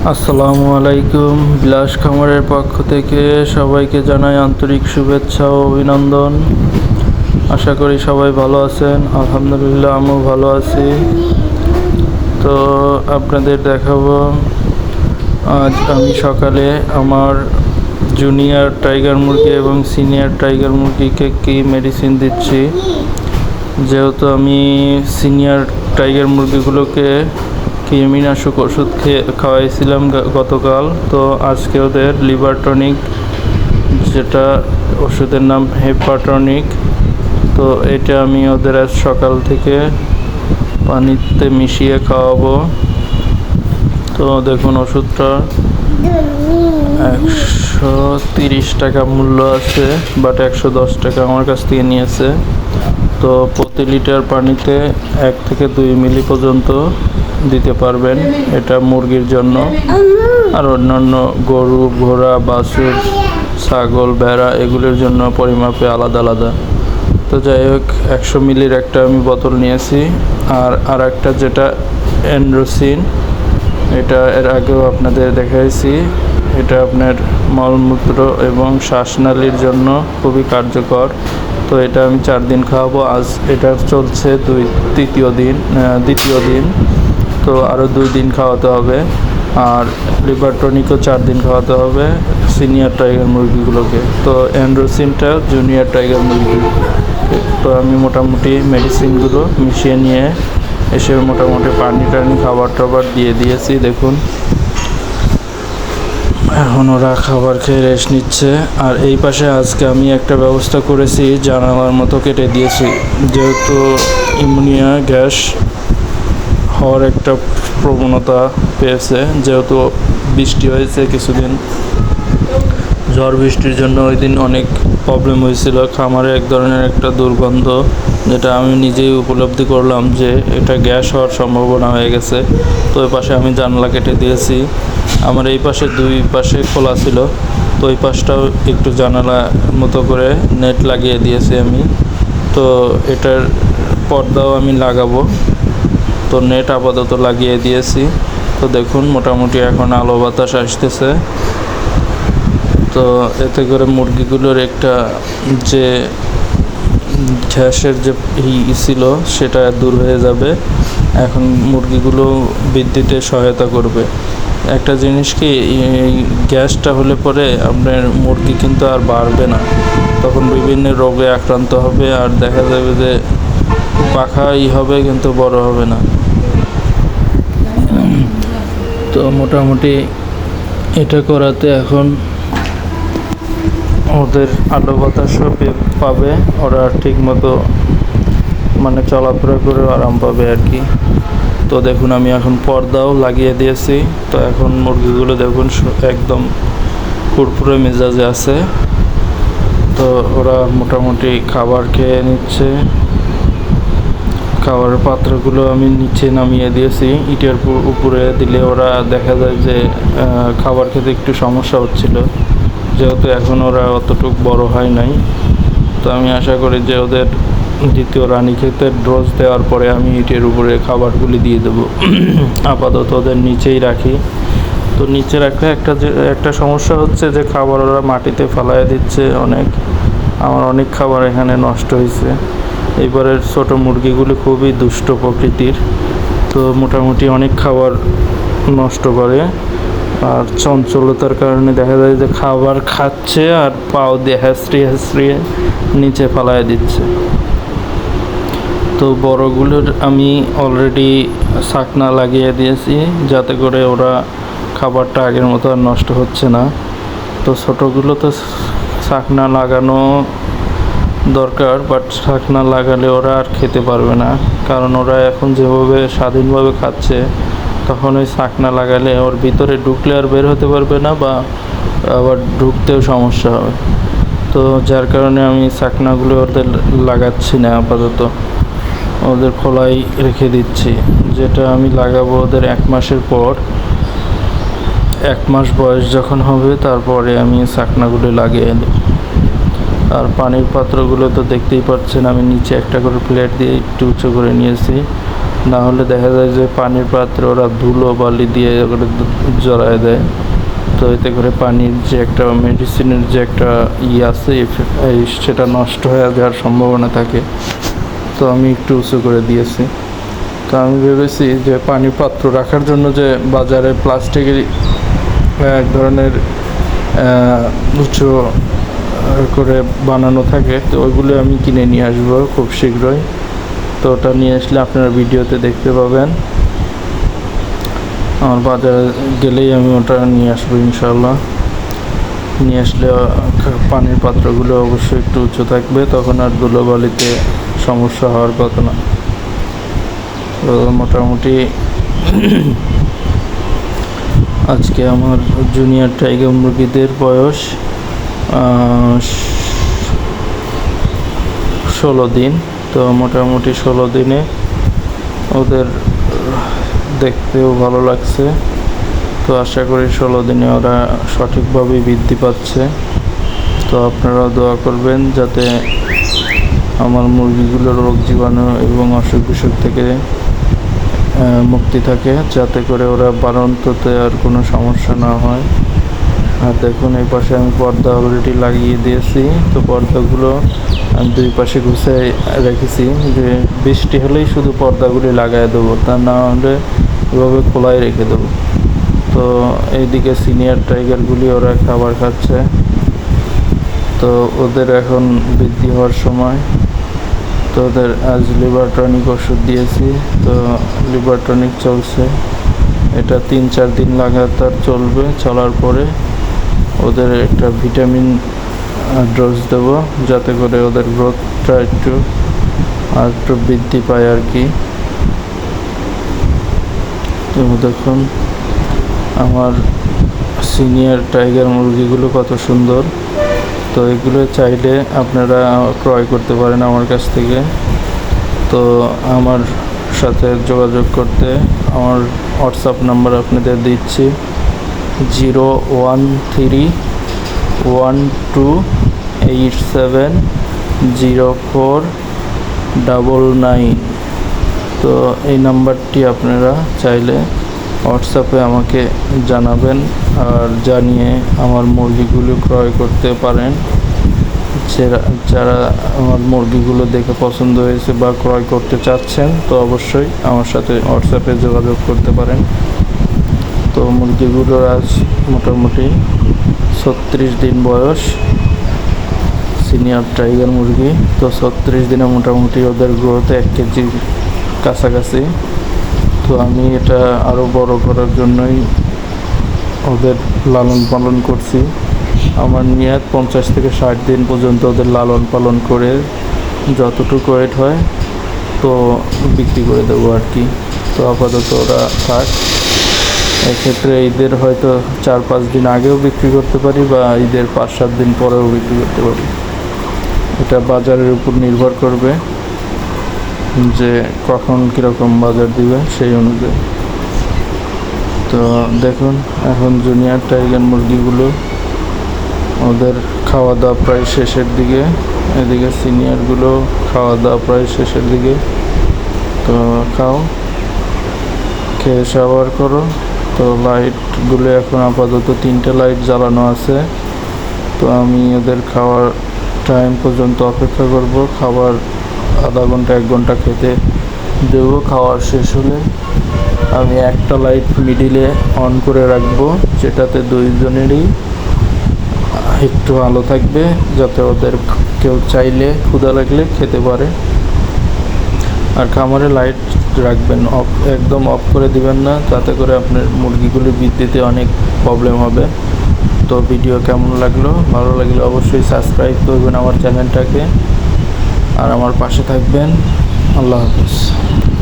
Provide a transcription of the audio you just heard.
আসসালামু আলাইকুম। বিলাস খামারের পক্ষ থেকে সবাইকে জানাই আন্তরিক শুভেচ্ছা ও অভিনন্দন। আশা করি সবাই ভালো আছেন। আলহামদুলিল্লাহ আমিও ভালো আছি। তো আপনাদের দেখাবো, আজ আমি সকালে আমার জুনিয়র টাইগার মুরগি এবং সিনিয়র টাইগার মুরগিকে কী মেডিসিন দিচ্ছি। যেহেতু আমি সিনিয়র টাইগার মুরগিগুলোকে কৃমিনাশক ওষুধ খাওয়াইছিলাম গতকাল, তো আজকে ওদের লিভার টনিক, যেটা ওষুধের নাম হেপাটনিক, তো এটা আমি ওদের আজ সকাল থেকে পানিতে মিশিয়ে খাওয়াবো। তো দেখুন, ওষুধটা 130 টাকা মূল্য আছে, বাট 110 টাকা আমার কাছ থেকে নিয়েছে। তো প্রতি লিটার পানিতে 1 থেকে 2 মিলি পর্যন্ত দিতে পারবেন। এটা মুরগির জন্য, আর অন্যান্য গরু, ঘোড়া, বাছুর, ছাগল, ভেড়া এগুলোর জন্য পরিমাপে আলাদা আলাদা। তো যাই হোক, 100 মিলির একটা আমি বোতল নিয়েছি। আর একটা যেটা এন্ড্রোসিন, এটা এর আগেও আপনাদের দেখাইছি। এটা আপনার মলমূত্র এবং শ্বাসনালীর জন্য খুবই কার্যকর। তো এটা আমি 4 দিন খাওয়াবো। আজ এটা চলছে দ্বিতীয় দিন। তো আরও 2 দিন খাওয়াতে হবে। আর লিভার টনিকও 4 দিন খাওয়াতে হবে সিনিয়র টাইগার মুরগিগুলোকে। তো অ্যান্ড্রোসিনটা জুনিয়র টাইগার মুরগি। তো আমি মোটামুটি মেডিসিনগুলো মিশিয়ে নিয়ে এসে মোটামুটি পানি খাবার টাবার দিয়ে দিয়েছি। দেখুন, এখন ওরা খাবার খেয়ে রেস্ট নিচ্ছে। আর এই পাশে আজকে আমি একটা ব্যবস্থা করেছি, জানালার মতো কেটে দিয়েছি। যেহেতু ইউমোনিয়া গ্যাস হওয়ার একটা প্রবণতা পেয়েছে, যেহেতু বৃষ্টি হয়েছে কিছুদিন, ঝড় বৃষ্টির জন্য ওই দিন অনেক প্রবলেম হয়েছিল। খামারে এক ধরনের একটা দুর্গন্ধ, যেটা আমি নিজেই উপলব্ধি করলাম যে এটা গ্যাস হওয়ার সম্ভাবনা হয়ে গেছে। তো ওই পাশে আমি জানলা কেটে দিয়েছি। আমার এই পাশে 2 পাশে খোলা ছিল, তো ওই পাশটাও একটু জানালা মতো করে নেট লাগিয়ে দিয়েছি আমি। তো এটার পর্দাও আমি লাগাবো। তো নেট আপাতত লাগিয়ে দিয়েছি। তো দেখুন, মোটামুটি এখন আলো বাতাস আসতেছে। তো এতে করে মুরগিগুলোর একটা যে গ্যাসের যে ছিল সেটা দূর হয়ে যাবে। এখন মুরগিগুলো বৃদ্ধিতে সহায়তা করবে। একটা জিনিস কি, এই গ্যাসটা হলে পরে আপনার মুরগি কিন্তু আর বাড়বে না, তখন বিভিন্ন রোগে আক্রান্ত হবে, আর দেখা যাবে যে পাখাই হবে কিন্তু বড় হবে না। তো মোটামুটি এটা করাতে এখন ওদের আলো বাতাসও পাবে, ওরা ঠিক মতো মানে চলাফেরা করে আরাম পাবে আর কি। তো দেখুন, আমি এখন পর্দাও লাগিয়ে দিয়েছি। তো এখন মুরগিগুলো দেখুন একদম ফুরফুরে মেজাজে আছে। তো ওরা মোটামুটি খাবার খেয়ে নিচ্ছে। খাবারের পাত্রগুলো আমি নিচে নামিয়ে দিয়েছি, ইটের উপরে দিলে ওরা দেখা যায় যে খাবার খেতে একটু সমস্যা হচ্ছিল, যেহেতু এখন ওরা অতটুকু বড় হয় নাই। তো আমি আশা করি যে ওদের দ্বিতীয় রানীক্ষেতের ডোজ দেওয়ার পরে আমি ইটের উপরে খাবারগুলি দিয়ে দেবো। আপাতত ওদের নিচেই রাখি। তো নিচে রাখলে একটা সমস্যা হচ্ছে যে খাবার ওরা মাটিতে ফেলায় দিচ্ছে আমার অনেক খাবার এখানে নষ্ট হয়েছে। এবারের ছোটো মুরগিগুলি খুবই দুষ্ট প্রকৃতির, তো মোটামুটি অনেক খাবার নষ্ট করে। আর চঞ্চলতার কারণে দেখা যায় যে খাবার খাচ্ছে আর পাও দিয়ে হ্যাঁচড়িয়ে নিচে ফেলায় দিচ্ছে। তো বড়গুলোর আমি অলরেডি ছাকনা লাগিয়ে দিয়েছি, যাতে করে ওরা খাবারটা আগের মতো আর নষ্ট হচ্ছে না। তো ছোটোগুলো তো ছাকনা লাগানো দরকার, বাট ছাকনা লাগালে ওরা আর খেতে পারবে না, কারণ ওরা এখন যেভাবে স্বাধীনভাবে খাচ্ছে, তখন ওই ছাকনা লাগালে ওর ভিতরে ঢুকলে আর বের হতে পারবে না, বা আবার ঢুকতেও সমস্যা হবে। তো যার কারণে আমি ছাকনাগুলো ওদের লাগাচ্ছি না, আপাতত ওদের খোলাই রেখে দিচ্ছি। যেটা আমি লাগাবো ওদের 1 মাসের পর, 1 মাস বয়স যখন হবে তারপরে আমি ছাকনাগুলো লাগিয়ে দেব। আর পানির পাত্রগুলো তো দেখতেই পাচ্ছেন, আমি নিচে একটা করে প্লেট দিয়ে একটু উঁচু করে নিয়েছি। না হলে দেখা যায় যে পানির পাত্রে ওরা ধুলো বালি দিয়ে ওগুলো জড়ায় দেয়। তো এতে করে পানির যে একটা মেডিসিনের যে একটা আছে সেটা নষ্ট হয়ে যাওয়ার সম্ভাবনা থাকে। তো আমি একটু উঁচু করে দিয়েছি। তো আমি ভেবেছি যে পানির পাত্র রাখার জন্য যে বাজারে প্লাস্টিকের এক ধরনের উঁচু করে বানানো থাকে, তো ওইগুলো আমি কিনে নিয়ে আসবো খুব শীঘ্রই। তো ওটা নিয়ে আসলে আপনারা ভিডিওতে দেখতে পাবেন। আমার বাজারে গেলেই আমি ওটা নিয়ে আসবো ইনশাল্লাহ। নিয়ে আসলে পানির পাত্রগুলো অবশ্যই একটু উঁচু থাকবে, তখন আর ধুলোবালিতে সমস্যা হওয়ার কথা না। তো মোটামুটি আজকে আমার জুনিয়র টাইগার মুরগিদের বয়স 16 দিন। তো মোটামুটি 16 দিনে ওদের দেখতেও ভালো লাগছে। তো আশা করি 16 দিনে ওরা সঠিকভাবে বৃদ্ধি পাচ্ছে। তো আপনারাও দোয়া করবেন যাতে আমার মুরগিগুলোর রোগ জীবাণু এবং অসুখ বিসুখ থেকে মুক্তি থাকে, যাতে করে ওরা বাড়ন্ততে আর কোনো সমস্যা না হয়। আর দেখুন এই পাশে আমি পর্দা অলরেডি লাগিয়ে দিয়েছি। তো পর্দাগুলো আমি দুই পাশে গুছিয়ে রেখেছি, যে বৃষ্টি হলেই শুধু পর্দাগুলি লাগাই দেবো, তা না হলে এভাবে খোলাই রেখে দেবো। তো এইদিকে সিনিয়র টাইগারগুলি ওরা খাবার খাচ্ছে। তো ওদের এখন বৃদ্ধি হওয়ার সময়। তো ওদের আজ লিভার টনিক ওষুধ দিয়েছি। তো লিভার টনিক চলছে, এটা 3-4 দিন লাগাতার চলবে। চলার পরে ওদের একটা ভিটামিন ডোজ দেব, যাতে করে ওদের গ্রোথটা একটু বৃদ্ধি পায় আর কি। তো দেখুন আমার সিনিয়র টাইগার মুরগিগুলো কত সুন্দর। তো এগুলো চাইলে আপনারা ক্রয় করতে পারেন আমার কাছ থেকে। তো আমার সাথে যোগাযোগ করতে আমার হোয়াটসঅ্যাপ নাম্বার আপনাদের দিচ্ছি 01312870499। তো এই নাম্বারটি আপনারা চাইলে হোয়াটসঅ্যাপে আমাকে জানাবেন, আর জানিয়ে আমার মুরগিগুলো ক্রয় করতে পারেন। যারা আমার মুরগিগুলো দেখে পছন্দ হয়েছে বা ক্রয় করতে চাচ্ছেন, তো অবশ্যই আমার সাথে হোয়াটসঅ্যাপে যোগাযোগ করতে পারেন। তো মুরগিগুলোর আজ মোটামুটি 36 দিন বয়স, সিনিয়র টাইগার মুরগি। তো 36 দিনে মোটামুটি ওদের গ্রোথ 1 কেজি কাছাকাছি। তো আমি এটা আরও বড় করার জন্যই ওদের লালন পালন করছি। আমার নিয়ত 50 থেকে 60 দিন পর্যন্ত ওদের লালন পালন করে যতটুকু ওয়েট হয় তো বিক্রি করে দেবো আর কি। তো আপাতত ওরা থাক। এক্ষেত্রে ঈদের হয়তো 4-5 দিন আগেও বিক্রি করতে পারি, বা ঈদের 5-7 দিন পরেও বিক্রি করতে পারি। এটা বাজারের উপর নির্ভর করবে যে কখন কীরকম বাজার দিবে সেই অনুযায়ী। তো দেখুন এখন জুনিয়র টাইগার মুরগিগুলো ওদের খাওয়া দাওয়া প্রায় শেষের দিকে। এদিকে সিনিয়রগুলো খাওয়া দাওয়া প্রায় শেষের দিকে। তো খাও, খেয়ে শাওয়ার করো। তো লাইটগুলো এখন আপাতত 3টে লাইট জ্বালানো আছে। তো আমি ওদের খাওয়ার টাইম পর্যন্ত অপেক্ষা করব। খাবার আধা ঘন্টা 1 ঘন্টা খেতে দেবো। খাওয়ার শেষ হলে আমি একটা লাইট মিডিলে অন করে রাখবো, যেটাতে দুইজনেরই একটু আলো থাকবে, যাতে ওদের কেউ চাইলে ক্ষুধা লাগলে খেতে পারে। আর খামারে লাইট রাখবেন অফ, একদম অফ করে দিবেন না, তাতে করে আপনার মুরগিগুলি বৃদ্ধিতে অনেক প্রবলেম হবে। তো ভিডিও কেমন লাগলো? ভালো লাগলে অবশ্যই সাবস্ক্রাইব করবেন আমার চ্যানেলটাকে, আর আমার পাশে থাকবেন। আল্লাহ হাফেজ।